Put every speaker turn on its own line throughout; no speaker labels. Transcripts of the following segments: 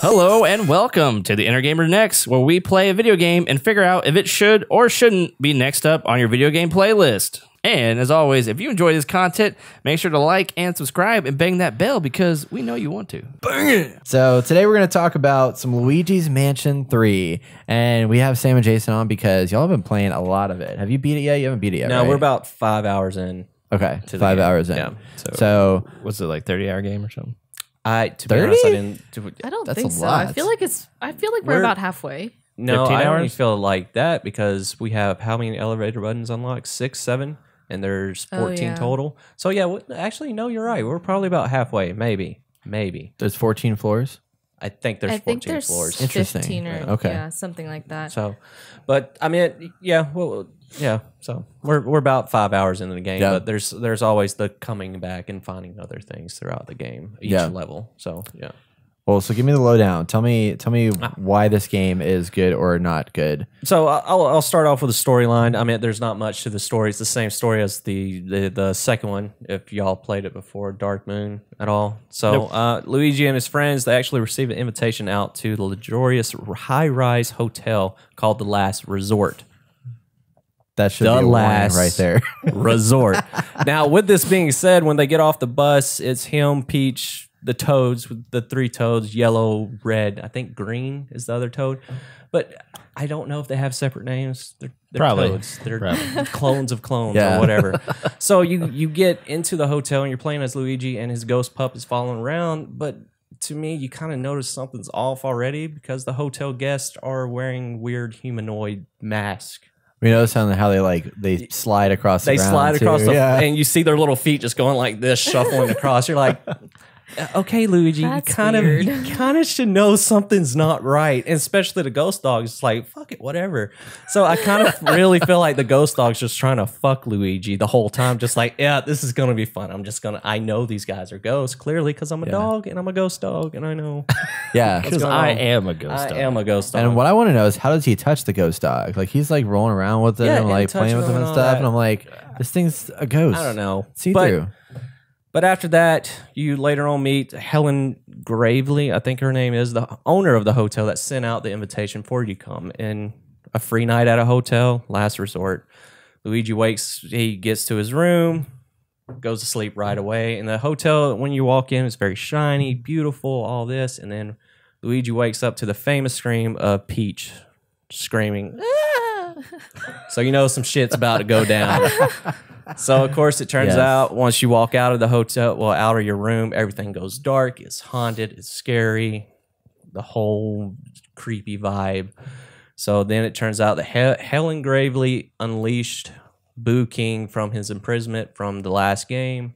Hello and welcome to the Inner Gamer Next, where we play a video game and figure out if it should or shouldn't be next up on your video game playlist. And as always, if you enjoy this content, make sure to like and subscribe and bang that bell because we know you want to. Bang it!
So today we're going to talk about some Luigi's Mansion 3. And we have Sam and Jason on because y'all have been playing a lot of it. Have you beat it yet? You haven't beat it yet,
No,
right?
We're about 5 hours in.
Okay,
to
5
game.
hours in.
Yeah.
So
Was it like 30-hour game or something?
To be honest, I didn't.
I don't
That's
think
a
so.
lot.
I feel like we're about halfway.
No,
15
I don't
hours?
even feel like that because we have how many elevator buttons unlocked? 6, 7, and there's 14
yeah.
total. So yeah, actually, no, you're right. We're probably about halfway, maybe.
there's 14 floors?
I think there's
I
14
think there's
floors.
Interesting.
15 or
Okay.
yeah, something like that.
So, but I mean, yeah, well, yeah. So we're about 5 hours into the game,
Yeah.
but there's always the coming back and finding other things throughout the game, each
Yeah.
level. So yeah.
Well, so give me the lowdown. Tell me why this game is good or not good.
So I'll start off with the storyline. I mean, there's not much to the story. It's the same story as the second one. If y'all played it before, Dark Moon at all. So Luigi and his friends, they actually received an invitation out to the luxurious high-rise hotel called the Last Resort.
That should
The
be a warning
last
right there.
Resort. Now, with this being said, when they get off the bus, it's him, Peach, the toads, the 3 toads, yellow, red. I think green is the other toad. But I don't know if they have separate names. They're
Probably.
toads. They're
Probably.
clones of clones
Yeah.
or whatever. So you get into the hotel and you're playing as Luigi and his ghost pup is following around. But to me, you kind of notice something's off already because the hotel guests are wearing weird humanoid masks.
We notice how they slide across the
They
ground
slide across
too.
and you see their little feet just going like this, shuffling across. You're like, okay, Luigi,
That's
you kind of should know something's not right. And especially the ghost dog is like, fuck it, whatever. So I kind of really feel like the ghost dog's just trying to fuck Luigi the whole time. Just like, yeah, this is gonna be fun. I know these guys are ghosts clearly because I'm a dog and I'm a ghost dog and I know.
Yeah.
Because
going
I
on?
am a ghost dog.
I am a ghost dog.
And what I want to know is how does he touch the ghost dog? Like he's like rolling around with it
Yeah,
and
and
like playing
touching
with him
him
and
and
stuff.
all
And I'm like, this thing's a ghost.
I don't know.
See through.
But after that, you later on meet Helen Gravely, I think her name is, the owner of the hotel that sent out the invitation for you to come. And a free night at a hotel, last resort. Luigi wakes, he gets to his room, goes to sleep right away. And the hotel, when you walk in, is very shiny, beautiful, all this. And then Luigi wakes up to the famous scream of Peach screaming, "Ah!" So you know some shit's about to go down. So, of course, it turns out once you walk out of the hotel, well, out of your room, everything goes dark. It's haunted. It's scary. The whole creepy vibe. So then it turns out that Helen Gravely unleashed Boo King from his imprisonment from the last game,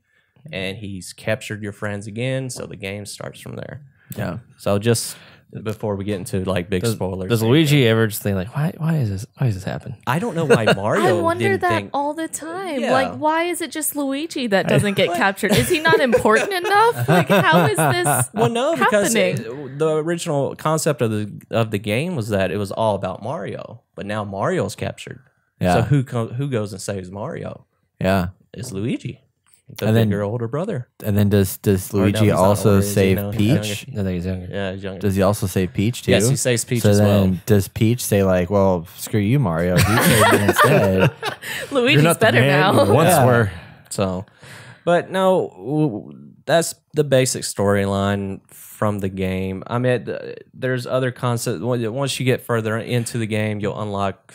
and he's captured your friends again. So the game starts from there.
Yeah.
So just before we get into like big spoilers,
Does Luigi ever just think like, why is this happen?
I don't know why Mario
I wonder
didn't
that
think.
all the time.
Yeah.
Like, why is it just Luigi that doesn't get captured? Is he not important enough? Like, how is this
Well, no, because
happening?
the original concept of the game was that it was all about Mario, but now Mario's captured.
Yeah.
So who goes and saves Mario?
Yeah.
It's Luigi, the
And then-
bigger older brother.
And then does Luigi
he's not
also
older, is he?
save
No, he's
Peach?
I think he's younger.
Yeah, he's younger.
Does he also save Peach too?
Yes, he saves Peach
so
as
then
well.
does Peach say like, well, screw you, Mario? You saved me instead.
Luigi's better now.
Once
Yeah.
were.
So, but no, that's the basic storyline from the game. I mean, there's other concepts. Once you get further into the game, you'll unlock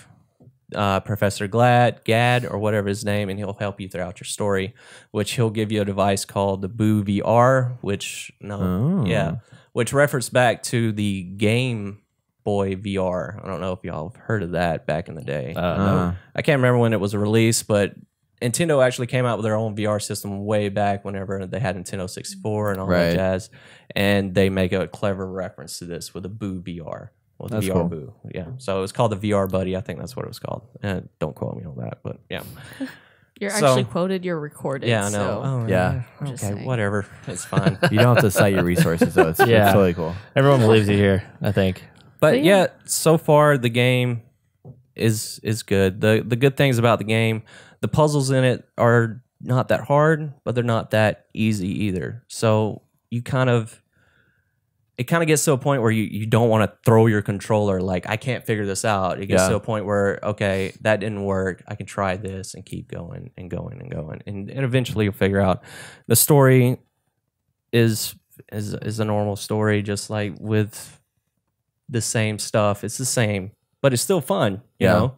Professor Gad, or whatever his name, and he'll help you throughout your story, which he'll give you a device called the Boo VR, which which reference back to the Game Boy VR. I don't know if y'all have heard of that back in the day.
No.
I can't remember when it was released, but Nintendo actually came out with their own VR system way back whenever they had Nintendo 64 and all
Right.
that jazz, and they make a clever reference to this with a Boo VR. Well, the
That's
VR
cool.
Boo, yeah. So it's called the VR Buddy. I think that's what it was called. Don't quote me on that, but yeah.
You're
So-
actually quoted, you're recorded.
Yeah, I know.
So.
Oh,
Yeah.
Just
Okay,
saying.
whatever. It's fine.
You don't have to cite your resources, though. It's
Yeah.
totally cool.
Everyone believes you here, I think.
But
yeah.
yeah, so far the game is good. The good things about the game, the puzzles in it are not that hard, but they're not that easy either. So you kind of it kind of gets to a point where you don't want to throw your controller. Like, I can't figure this out. It gets to a point where, okay, that didn't work. I can try this and keep going and going and going. And eventually you'll figure out. The story is a normal story, just like with the same stuff. It's the same, but it's still fun, you know?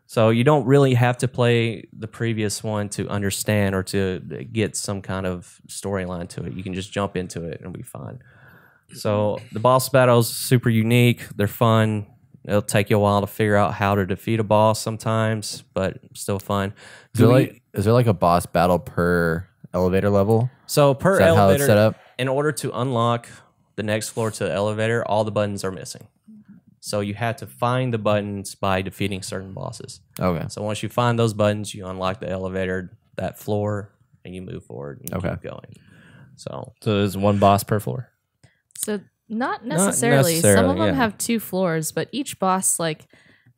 So you don't really have to play the previous one to understand or to get some kind of storyline to it. You can just jump into it and it'll be fun. So the boss battles super unique. They're fun. It'll take you a while to figure out how to defeat a boss sometimes, but still fun.
Is there like a boss battle per elevator level?
So per
Is that
elevator,
how it's set up?
in order to unlock the next floor to the elevator, all the buttons are missing. So you have to find the buttons by defeating certain bosses.
Okay.
So once you find those buttons, you unlock the elevator, that floor, and you move forward and keep going. So
there's one boss per floor.
So not necessarily. Some of them
yeah.
have 2 floors, but each boss, like,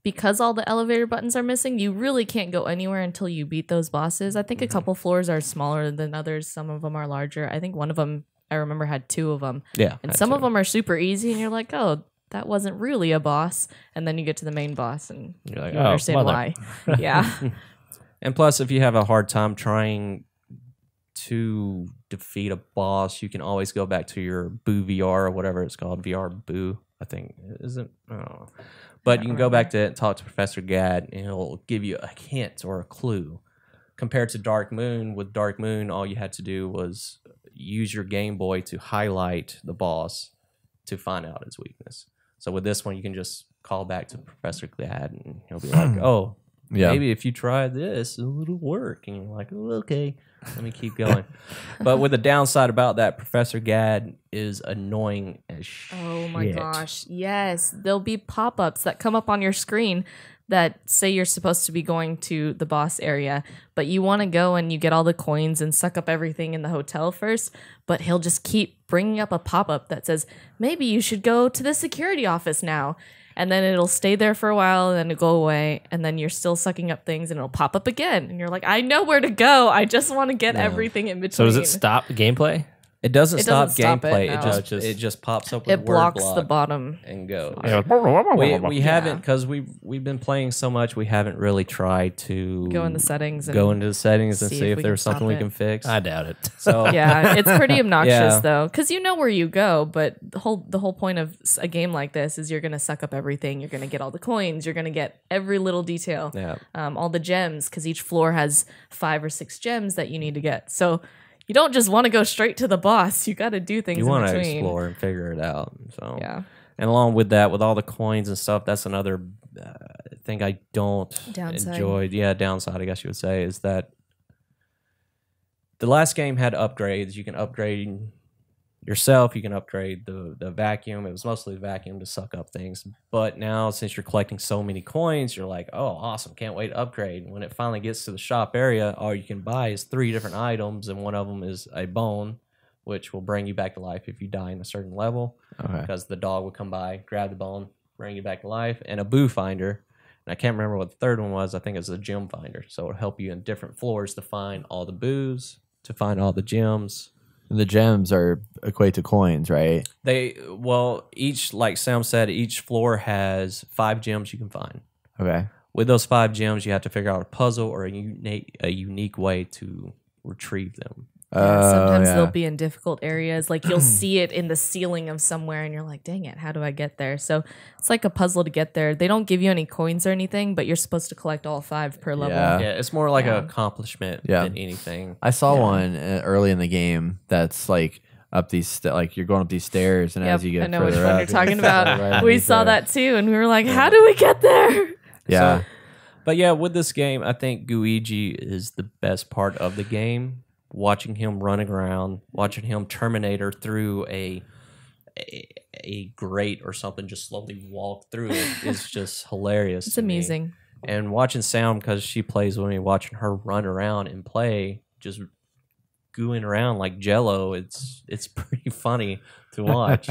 because all the elevator buttons are missing, you really can't go anywhere until you beat those bosses. I think a couple floors are smaller than others. Some of them are larger. I think one of them, I remember, had 2 of them.
Yeah.
And some of them are super easy, and you're like, oh, that wasn't really a boss. And then you get to the main boss, and
You're like,
you
oh,
understand
mother.
why. Yeah.
And plus, if you have a hard time trying to defeat a boss, you can always go back to your Boo VR or whatever it's called. VR Boo, I think. Isn't? I don't know. But you can go back to it and talk to Professor Gad, and he'll give you a hint or a clue. Compared to Dark Moon, with Dark Moon, all you had to do was use your Game Boy to highlight the boss to find out his weakness. So with this one, you can just call back to Professor Gad, and he'll be like, oh, maybe if you try this, it'll work. And you're like, oh, okay, let me keep going. But with the downside about that, Professor Gad is annoying as shit.
Oh my gosh. Yes. There'll be pop-ups that come up on your screen that say you're supposed to be going to the boss area, but you want to go and you get all the coins and suck up everything in the hotel first, but he'll just keep bringing up a pop-up that says, maybe you should go to the security office now. And then it'll stay there for a while and then it'll go away. And then you're still sucking up things and it'll pop up again. And you're like, I know where to go. I just want to get everything in between.
So does it stop gameplay?
It doesn't stop
stop it,
gameplay.
no.
It just pops up with
It blocks
word
the
block
bottom.
and goes.
Yeah.
We haven't, because we've been playing so much, we haven't really tried to
Go in the settings and
go into the settings and
see
see
if
if
we
there's
can
something we
stop
can
it.
fix.
I doubt it.
So
Yeah, it's pretty obnoxious
Yeah.
though, because you know where you go. But the whole point of a game like this is you're gonna suck up everything. You're gonna get all the coins. You're gonna get every little detail.
Yeah.
All the gems, because each floor has 5 or 6 gems that you need to get. So you don't just want to go straight to the boss. You got to do things
you
in
want to
between.
explore and figure it out. So
Yeah.
and along with that, with all the coins and stuff, that's another thing I don't
Downside.
enjoy. Yeah, downside, I guess you would say, is that the last game had upgrades. You can upgrade yourself. You can upgrade the vacuum. It was mostly the vacuum to suck up things. But now, since you're collecting so many coins, you're like, oh, awesome. Can't wait to upgrade. And when it finally gets to the shop area, all you can buy is 3 different items. And one of them is a bone, which will bring you back to life if you die in a certain level.
Okay.
Because the dog will come by, grab the bone, bring you back to life. And a boo finder. And I can't remember what the third one was. I think it's a gem finder. So it'll help you in different floors to find all the boos, to find all the gems.
The gems are equate to coins, right?
Each, like Sam said, each floor has 5 gems you can find.
Okay.
With those 5 gems, you have to figure out a puzzle or a unique way to retrieve them.
Yeah, sometimes
yeah.
they'll be in difficult areas. Like you'll see it in the ceiling of somewhere and you're like, dang it, how do I get there? So it's like a puzzle to get there. They don't give you any coins or anything, but you're supposed to collect all 5 per level.
Yeah.
Yeah, it's more like an accomplishment
Yeah.
than anything.
I saw one early in the game that's like up these like you're going up these stairs, and as you get
I know which
further
one
up,
you're talking
it's
about.
right
We
underneath
saw
there.
that too, and we were like, how do we get there?
Yeah.
But yeah, with this game, I think gooigi is the best part of the game. Watching him running around, watching him Terminator through a grate or something, just slowly walk through it is just hilarious.
It's
to me.
amusing.
And watching Sam, because she plays with me, watching her run around and play, just gooing around like Jello, it's pretty funny to watch.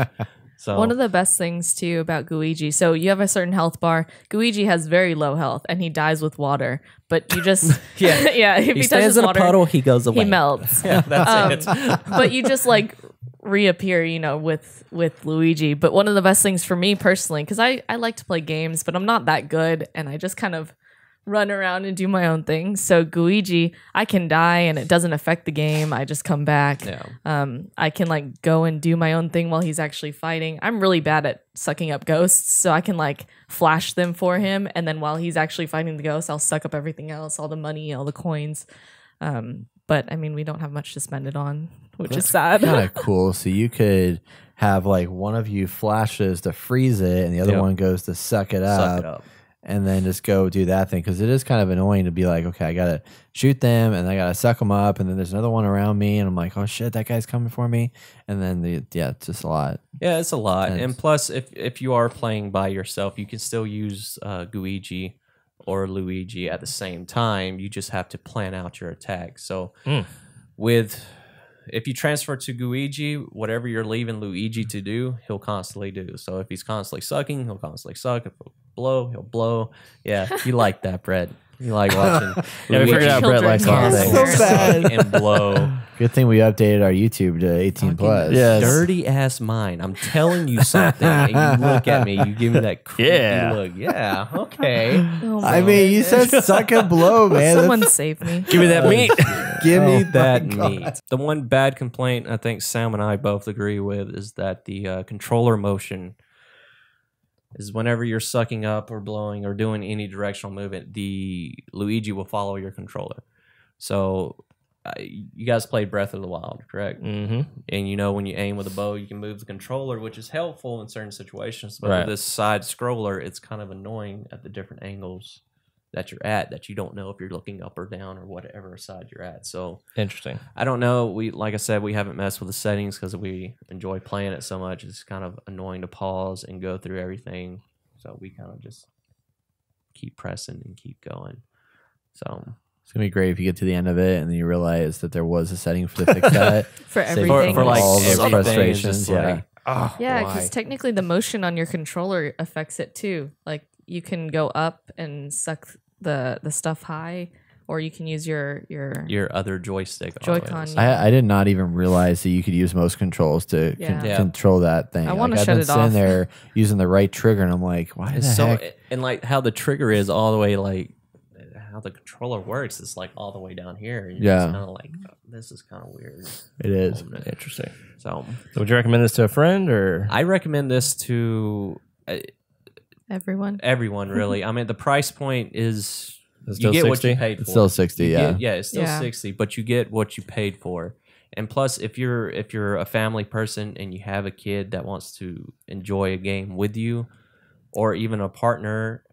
So
One of the best things too about gooigi, so you have a certain health bar. Gooigi has very low health and he dies with water, but you just yeah, if he
stands
touches
in
water,
a puddle, he goes away.
he melts.
Yeah, that's it.
But you just like reappear, with Luigi. But one of the best things for me personally, because I like to play games, but I'm not that good, and I just kind of run around and do my own thing. So gooigi, I can die and it doesn't affect the game. I just come back.
Yeah.
I can like go and do my own thing while he's actually fighting. I'm really bad at sucking up ghosts, so I can like flash them for him, and then while he's actually fighting the ghosts, I'll suck up everything else, all the money, all the coins. But I mean, we don't have much to spend it on, which is sad.
Kind of cool. So you could have like one of you flashes to freeze it, and the other one goes to suck it up. And then just go do that thing, because it is kind of annoying to be like, okay, I gotta shoot them and I gotta suck them up, and then there's another one around me, and I'm like, oh shit, that guy's coming for me, and then it's just a lot.
Yeah, it's a lot. And plus, if you are playing by yourself, you can still use gooigi or Luigi at the same time. You just have to plan out your attack. So if you transfer to gooigi, whatever you're leaving Luigi to do, he'll constantly do. So if he's constantly sucking, he'll constantly suck. If he'll blow, he'll blow. Yeah, you like that, Brett. You like watching.
Yeah, we figured out Brett likes all
Yes.
things.
So bad.
and blow.
Good thing we updated our YouTube to 18 plus.
Yes.
Dirty ass mind. I'm telling you something. And you look at me. You give me that creepy look. Yeah. Okay.
Oh
I
my
mean, you said
goodness.
suck and blow, man.
Someone save me.
Give me that meat.
Give me
Oh
that
my
meat. The one bad complaint I think Sam and I both agree with is that the controller motion is whenever you're sucking up or blowing or doing any directional movement, the Luigi will follow your controller. So you guys played Breath of the Wild, correct?
Mm-hmm.
And when you aim with a bow, you can move the controller, which is helpful in certain situations. But with this side scroller, it's kind of annoying at the different angles that you're at, that you don't know if you're looking up or down or whatever side you're at. So
Interesting.
I don't know. Like I said, we haven't messed with the settings because we enjoy playing it so much. It's kind of annoying to pause and go through everything. So we kind of just keep pressing and keep going. So
It's going to be great if you get to the end of it and then you realize that there was a setting to fix that.
For
Save
everything.
for like
all those
everything, it's
frustrations.
just
Yeah.
like, oh,
Yeah,
why?
because technically the motion on your controller affects it too. Like you can go up and suck the stuff high, or you can use your
other joystick.
Joy-Con.
I did not even realize that you could use most controls to
Yeah.
control that thing.
I wanna
I've
shut
been
it
sitting
off.
there using the right trigger, and I'm like, why the heck?
And like how the trigger is all the way, like how the controller works is like all the way down here. And
Yeah.
it's kind of like, this is kind of weird.
It is.
Interesting.
So
So would you recommend this to a friend or?
I recommend this to
everyone.
everyone, really. I mean, the price point is
It's
you
still
get what
60?
you paid for.
It's still 60,
You
yeah.
get- it's still
Yeah.
60, but you get what you paid for. And plus, if you're a family person and you have a kid that wants to enjoy a game with you, or even a partner,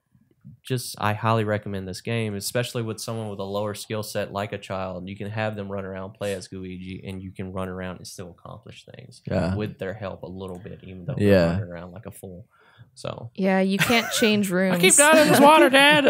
I highly recommend this game, especially with someone with a lower skill set like a child. You can have them run around, play as gooigi, and you can run around and still accomplish things with their help a little bit, even though they're running around like a fool. So
Yeah, you can't change rooms.
I keep dying in this water, Dad.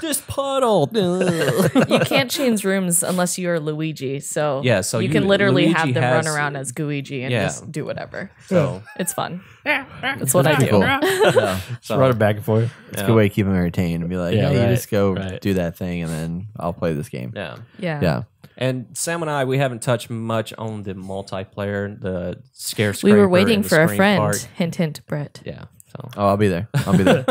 this puddle.
You can't change rooms unless you're Luigi. So
Yeah, so
you can literally
Luigi
have them
has-
run around as gooigi and just do whatever.
So
It's fun. That's what I do.
Cool.
yeah,
Just run it back and forth.
It's a good way to keep them entertained and be like,
Yeah,
hey,
right,
you just go
right.
do that thing, and then I'll play this game.
yeah.
Yeah.
And Sam and I, we haven't touched much on the multiplayer, the scare
We
scraper.
were waiting
and the
for a
screen
friend.
part.
Hint, hint, Brett.
Yeah. So,
Oh, I'll be there. I'll be there.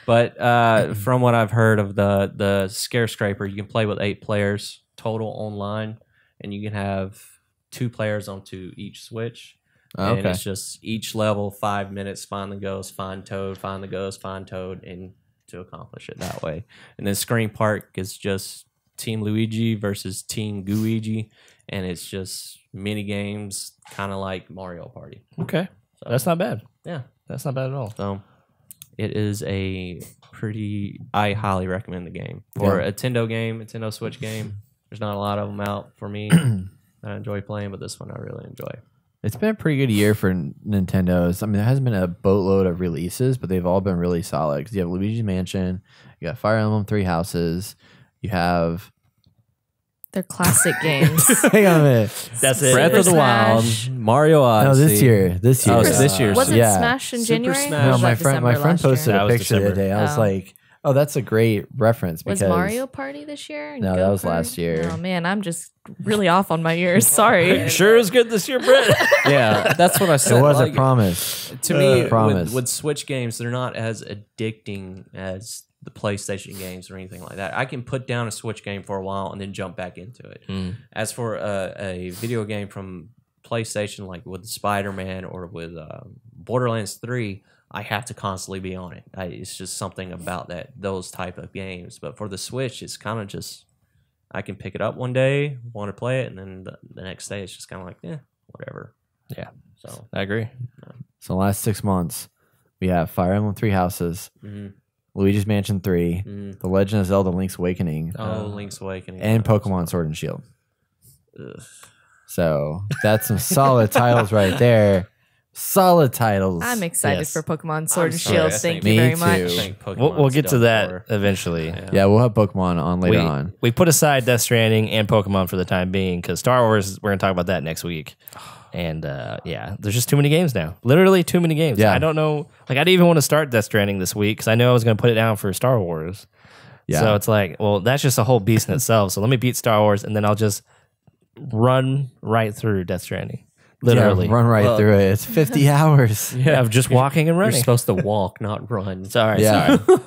but from what I've heard of the scare scraper, you can play with 8 players total online, and you can have 2 players onto each switch. And
Okay.
it's just each level 5 minutes. Find the ghost, find Toad, find the ghost, find Toad, and to accomplish it that way. And then Screen Park is just Team Luigi versus Team gooigi, and it's just mini games, kind of like Mario Party.
Okay.
So,
That's not bad.
yeah.
That's not bad at all.
So it is I highly recommend the game for a Nintendo Switch game. There's not a lot of them out for me that I enjoy playing, but this one I really enjoy.
It's been a pretty good year for Nintendo's. I mean, there hasn't been a boatload of releases, but they've all been really solid. Because you have Luigi's Mansion, you got Fire Emblem Three Houses, you have.
They're classic games.
Hang on a minute.
That's it.
Breath of the
Smash.
Wild, Mario Odyssey.
No, this year. This year.
Oh, it's this year.
Was it
Yeah.
Smash in
Super
January?
Smash.
Or
No,
was
my
that
friend
December
posted
last
a
That was
picture the other
December.
day. I was
Oh.
like, Oh, that's a great reference.
Was
because
Mario Party this year?
No, that was last year.
Oh man, I'm just really off on my years. Sorry.
Sure is good this year, Brett.
Yeah, that's what I said.
It was
Like,
a promise.
to me,
promise.
with Switch games, they're not as addicting as the PlayStation games or anything like that. I can put down a Switch game for a while and then jump back into it. As for a video game from PlayStation, like with Spider-Man or with Borderlands 3, I have to constantly be on it. It's just something about those type of games. But for the Switch, it's kind of just, I can pick it up one day, want to play it, and then the next day it's just kind of like, whatever.
Yeah.
So
I agree.
So the last 6 months, we have Fire Emblem Three Houses, Luigi's Mansion 3, The Legend of Zelda Link's Awakening,
Link's Awakening,
and Pokemon Sword and Shield.
Ugh.
So that's some solid titles right there. Solid titles.
I'm excited
Yes.
for Pokemon Sword and
sorry,
Shield.
I
Thank
think-
you
Me
very
too.
I
much.
think
We'll
Pokemon's
get to
done
that
for.
eventually.
Yeah, we'll have Pokemon on later on.
We put aside Death Stranding and Pokemon for the time being because Star Wars, we're going to talk about that next week. And yeah, there's just too many games now. Literally too many games.
Yeah.
I don't know. Like, I didn't even want to start Death Stranding this week because I knew I was going to put it down for Star Wars.
Yeah.
So it's like, well, that's just a whole beast in itself. So let me beat Star Wars and then I'll just run right through Death Stranding. Literally.
Yeah, run right through it. It's 50 hours.
Yeah, of just walking and
You're
running.
supposed to walk, not run.
Sorry.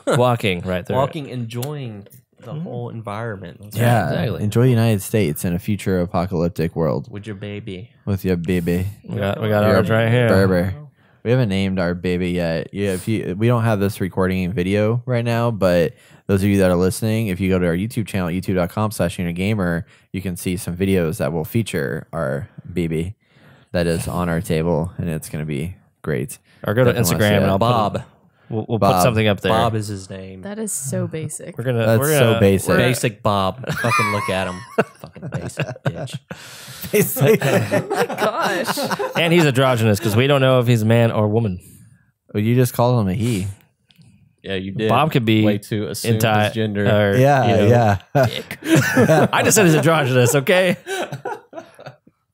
Walking right through.
Walking, enjoying the whole environment. That's
Yeah,
right.
exactly.
enjoy the United States in a future apocalyptic world
With your baby.
with your baby.
We got
Your
ours right here.
Berber. We haven't named our baby yet. Yeah, we don't have this recording in video right now, but those of you that are listening, if you go to our YouTube channel, youtube.com/gamer, you can see some videos that will feature our baby that is on our table, and it's going to be great.
Or go to
Definitely wanna
Instagram
see
and
it.
I'll
Bob.
We'll put
Bob.
something up there.
Bob is his name.
That is so basic.
We're gonna.
That's
we're
so
gonna,
basic.
we're-
Basic Bob. Fucking look at him. Fucking basic bitch.
Gosh.
And he's androgynous because we don't know if he's a man or woman.
Well, you just called him a he.
Yeah, you did.
Bob could be
way to assume
anti
his gender.
or,
Yeah,
you know,
yeah.
I just said he's androgynous. Okay.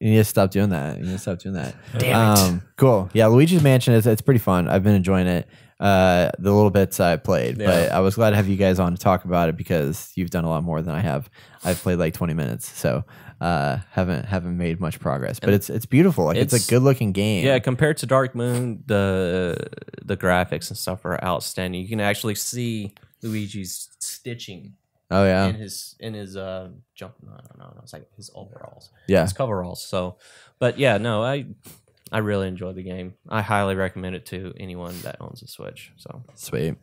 You need to stop doing that. You need to stop doing that.
Damn it.
Cool. Yeah, Luigi's Mansion it's pretty fun. I've been enjoying it. The little bits I played, but I was glad to have you guys on to talk about it because you've done a lot more than I have. I've played like 20 minutes, so haven't made much progress. But it's beautiful. Like it's a good looking game.
Yeah, compared to Dark Moon, the graphics and stuff are outstanding. You can actually see Luigi's stitching
Oh yeah.
in his jump. No, it's like his overalls.
Yeah.
His coveralls. So, but yeah, no, I really enjoyed the game. I highly recommend it to anyone that owns a Switch. So
Sweet.